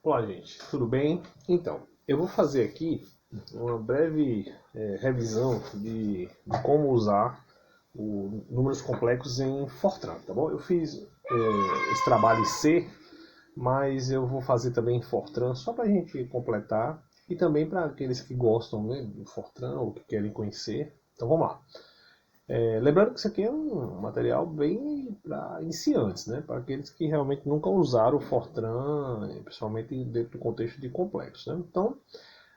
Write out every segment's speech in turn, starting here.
Olá, gente, tudo bem? Então, eu vou fazer aqui uma breve revisão de como usar números complexos em Fortran, tá bom? Eu fiz esse trabalho em C, mas eu vou fazer também em Fortran só para a gente completar e também para aqueles que gostam, né, do Fortran ou que querem conhecer. Então vamos lá. Lembrando que isso aqui é um material bem para iniciantes, né? Para aqueles que realmente nunca usaram o Fortran, principalmente dentro do contexto de complexos, né? Então,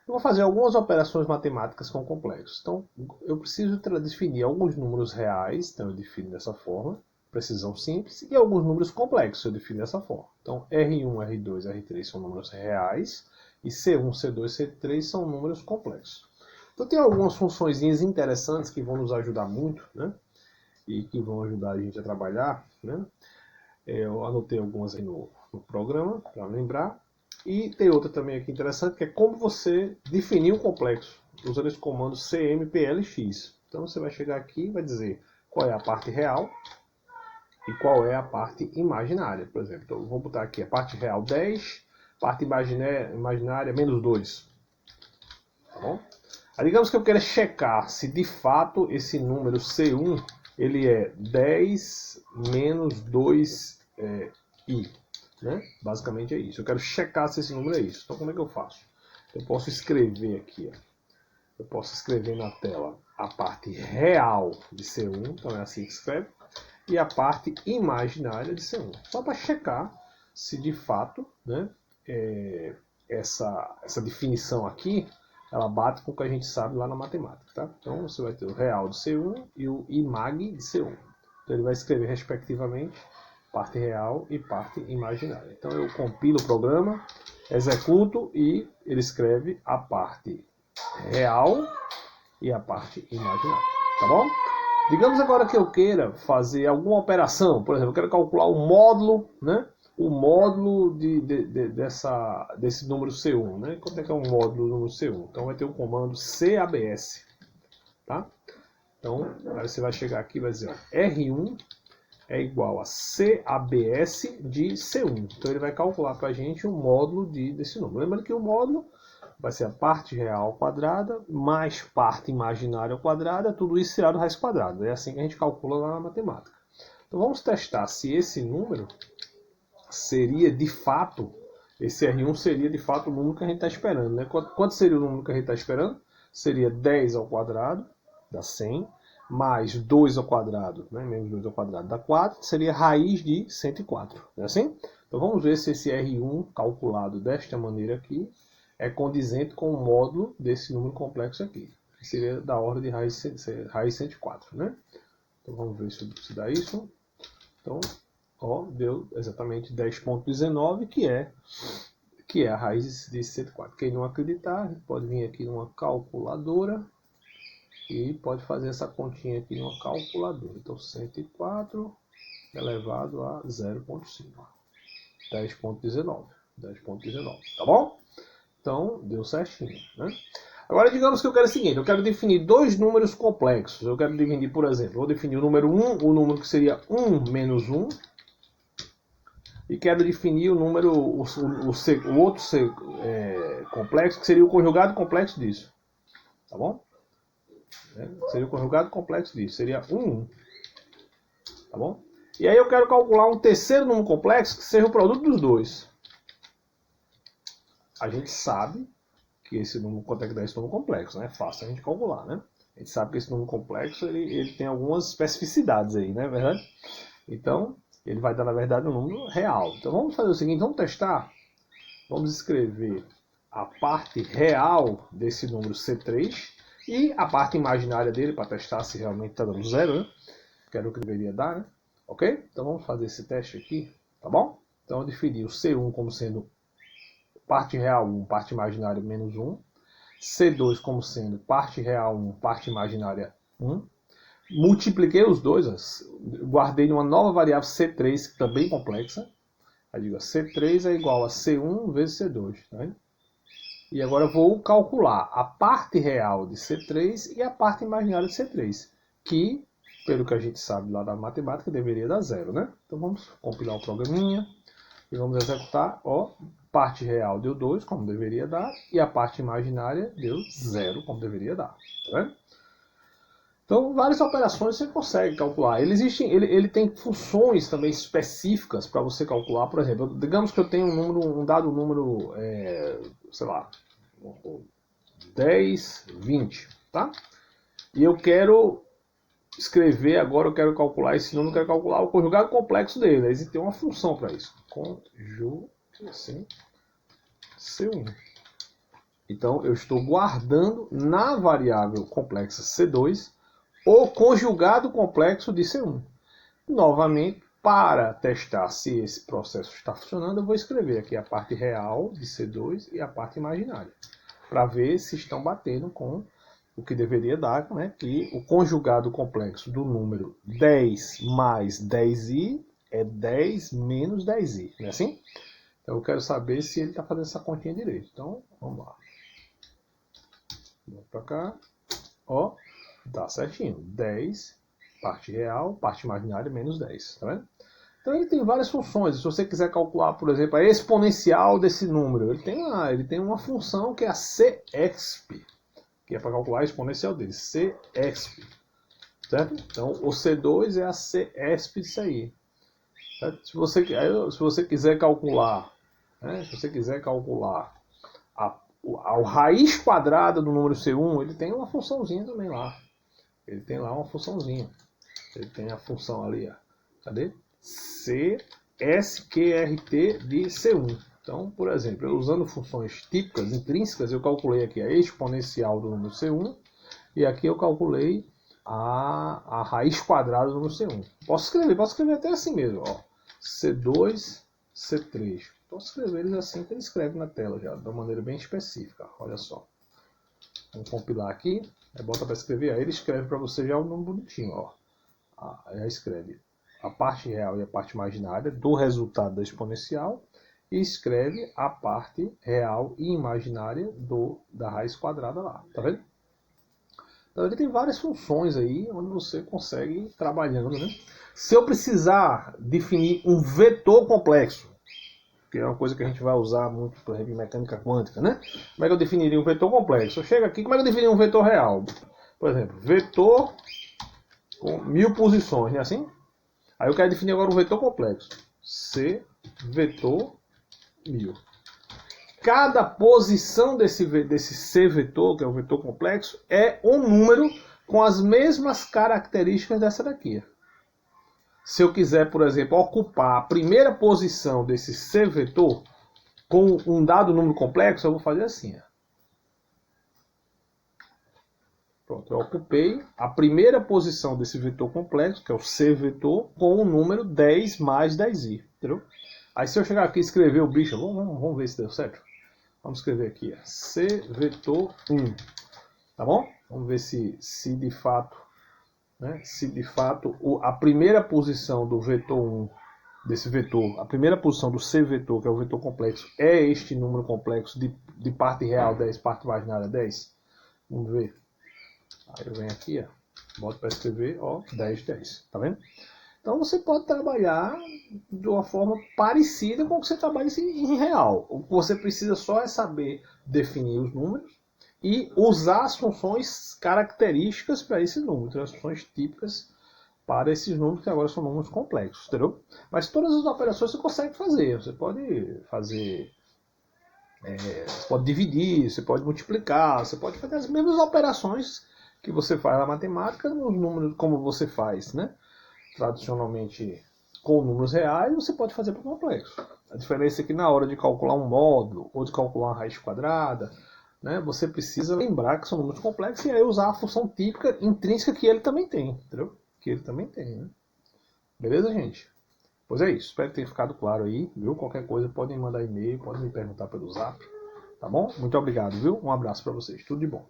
eu vou fazer algumas operações matemáticas com complexos. Então, eu preciso definir alguns números reais, então eu defino dessa forma, precisão simples, e alguns números complexos, eu defino dessa forma. Então, R1, R2, R3 são números reais, e C1, C2, C3 são números complexos. Então tem algumas funções interessantes que vão nos ajudar muito, né? E que vão ajudar a gente a trabalhar, né? Eu anotei algumas aí no programa, para lembrar. E tem outra também aqui interessante, que é como você definir um complexo, usando esse comando cmplx. Então você vai chegar aqui e vai dizer qual é a parte real e qual é a parte imaginária, por exemplo. Então vou botar aqui a parte real 10, parte imaginária menos 2. Tá bom? Aí, digamos que eu queira checar se de fato esse número C1 ele é 10 menos 2i. Né? Basicamente é isso. Eu quero checar se esse número é isso. Então como é que eu faço? Eu posso escrever aqui. Ó. Eu posso escrever na tela a parte real de C1. Então é assim que escreve. E a parte imaginária de C1. Só para checar se de fato, né, essa definição aqui ela bate com o que a gente sabe lá na matemática, tá? Então você vai ter o real de C1 e o imag de C1. Então ele vai escrever respectivamente parte real e parte imaginária. Então eu compilo o programa, executo e ele escreve a parte real e a parte imaginária, tá bom? Digamos agora que eu queira fazer alguma operação, por exemplo, eu quero calcular o módulo, né? O módulo desse número C1, né? Quanto é que é um módulo do número C1? Então vai ter o comando CABS, tá? Então aí você vai chegar aqui e vai dizer, ó, R1 é igual a CABS de C1. Então ele vai calcular para a gente o módulo desse número. Lembrando que o módulo vai ser a parte real quadrada mais parte imaginária quadrada, tudo isso tirado do raiz quadrada. É assim que a gente calcula lá na matemática. Então vamos testar se esse número seria de fato, esse R1 seria de fato o número que a gente está esperando. Né? Quanto seria o número que a gente está esperando? Seria 10 ao quadrado, dá 100, mais 2 ao quadrado, né? Menos 2 ao quadrado dá 4, seria raiz de 104. Não é assim? Então vamos ver se esse R1 calculado desta maneira aqui é condizente com o módulo desse número complexo aqui. Que seria da ordem de raiz 104. Né? Então vamos ver se dá isso. Então, ó, deu exatamente 10,19, que é a raiz de 104. Quem não acreditar, pode vir aqui numa calculadora e pode fazer essa continha aqui numa calculadora. Então 104 elevado a 0,5. 10,19. 10,19, tá bom? Então, deu certinho, né? Agora, digamos que eu quero o seguinte, eu quero definir dois números complexos. Eu quero definir, por exemplo, vou definir o número 1, o número que seria 1 menos 1, e quero definir o número, o outro complexo, que seria o conjugado complexo disso. Tá bom? Seria o conjugado complexo disso, seria 1. Tá bom? E aí eu quero calcular um terceiro número complexo que seja o produto dos dois. A gente sabe que esse número, quanto é que dá esse número complexo, né? É fácil a gente calcular, né? A gente sabe que esse número complexo, ele tem algumas especificidades aí, né? Verdade? Então, ele vai dar, na verdade, um número real. Então, vamos fazer o seguinte, vamos testar. Vamos escrever a parte real desse número C3 e a parte imaginária dele, para testar se realmente está dando zero, né? Que era o que deveria dar, né? Ok? Então, vamos fazer esse teste aqui, tá bom? Então, eu defini o C1 como sendo parte real 1, parte imaginária menos 1. C2 como sendo parte real 1, parte imaginária 1. Multipliquei os dois, guardei uma nova variável C3, que também é complexa. Aí digo, C3 é igual a C1 vezes C2. Tá? E agora eu vou calcular a parte real de C3 e a parte imaginária de C3, que, pelo que a gente sabe lá da matemática, deveria dar zero. Né? Então vamos compilar o programinha e vamos executar. Ó, parte real deu 2, como deveria dar, e a parte imaginária deu 0, como deveria dar. Tá vendo? Então, várias operações você consegue calcular. Ele tem funções também específicas para você calcular. Por exemplo, digamos que eu tenho um dado número, sei lá, 10, 20, tá? E eu quero escrever agora, eu quero calcular esse número, eu quero calcular o conjugado complexo dele. Aí tem uma função para isso. Conjugação C1. Então, eu estou guardando na variável complexa C2 o conjugado complexo de C1. Novamente, para testar se esse processo está funcionando, eu vou escrever aqui a parte real de C2 e a parte imaginária, para ver se estão batendo com o que deveria dar, né? Que o conjugado complexo do número 10 mais 10i é 10 menos 10i, não é assim? Então eu quero saber se ele está fazendo essa continha direito. Então, vamos lá. Vamos para cá. Ó, tá certinho. 10, parte real, parte imaginária, menos 10. Tá vendo? Então ele tem várias funções. Se você quiser calcular, por exemplo, a exponencial desse número, ele tem uma função que é a CEXP, que é para calcular a exponencial dele. CEXP. Certo? Então o C2 é a CEXP disso aí. Certo? Se você quiser calcular, né? Se você quiser calcular a raiz quadrada do número C1, ele tem uma funçãozinha também lá. Ele tem lá uma funçãozinha. Ele tem a função ali, ó. Cadê? CSQRT de C1. Então, por exemplo, eu usando funções típicas, intrínsecas, eu calculei aqui a exponencial do número C1 e aqui eu calculei a raiz quadrada do número C1. Posso escrever até assim mesmo, ó. C2, C3. Posso escrever eles assim que ele escreve na tela já, de uma maneira bem específica. Olha só. Vamos compilar aqui. Aí bota para escrever. Aí ele escreve para você já o número bonitinho, ó. Aí escreve a parte real e a parte imaginária do resultado da exponencial e escreve a parte real e imaginária da raiz quadrada lá. Tá vendo? Então ele tem várias funções aí onde você consegue ir trabalhando, né? Se eu precisar definir um vetor complexo, que é uma coisa que a gente vai usar muito, por exemplo, em mecânica quântica, né? Como é que eu definiria um vetor complexo? Eu chego aqui, como é que eu definiria um vetor real? Por exemplo, vetor com 1000 posições, não é assim? Aí eu quero definir agora um vetor complexo. C vetor 1000. Cada posição desse C vetor, que é o vetor complexo, é um número com as mesmas características dessa daqui. Se eu quiser, por exemplo, ocupar a primeira posição desse C vetor com um dado número complexo, eu vou fazer assim. Ó. Pronto, eu ocupei a primeira posição desse vetor complexo, que é o C vetor, com o número 10 mais 10i. Entendeu? Aí se eu chegar aqui e escrever o bicho, vamos ver se deu certo. Vamos escrever aqui, ó, C vetor 1. Tá bom? Vamos ver se de fato, né, a primeira posição do vetor 1, desse vetor, a primeira posição do C vetor, que é o vetor complexo, é este número complexo de parte real 10, parte imaginária 10. Vamos ver. Aí eu venho aqui, ó, boto para escrever, ó, 10, 10. Tá vendo? Então você pode trabalhar de uma forma parecida com o que você trabalha em real. O que você precisa só é saber definir os números e usar as funções características para esses números, as funções típicas para esses números que agora são números complexos, entendeu? Mas todas as operações você consegue fazer. Você pode fazer, você pode dividir, você pode multiplicar, você pode fazer as mesmas operações que você faz na matemática nos números como você faz, né? Tradicionalmente com números reais, você pode fazer para o complexo. A diferença é que na hora de calcular um módulo ou de calcular uma raiz quadrada, né, você precisa lembrar que são números complexos e aí usar a função típica intrínseca que ele também tem, entendeu? Que ele também tem, né? Beleza, gente? Pois é isso. Espero que tenha ficado claro aí, viu? Qualquer coisa podem mandar e-mail, podem me perguntar pelo zap, tá bom? Muito obrigado, viu? Um abraço para vocês. Tudo de bom.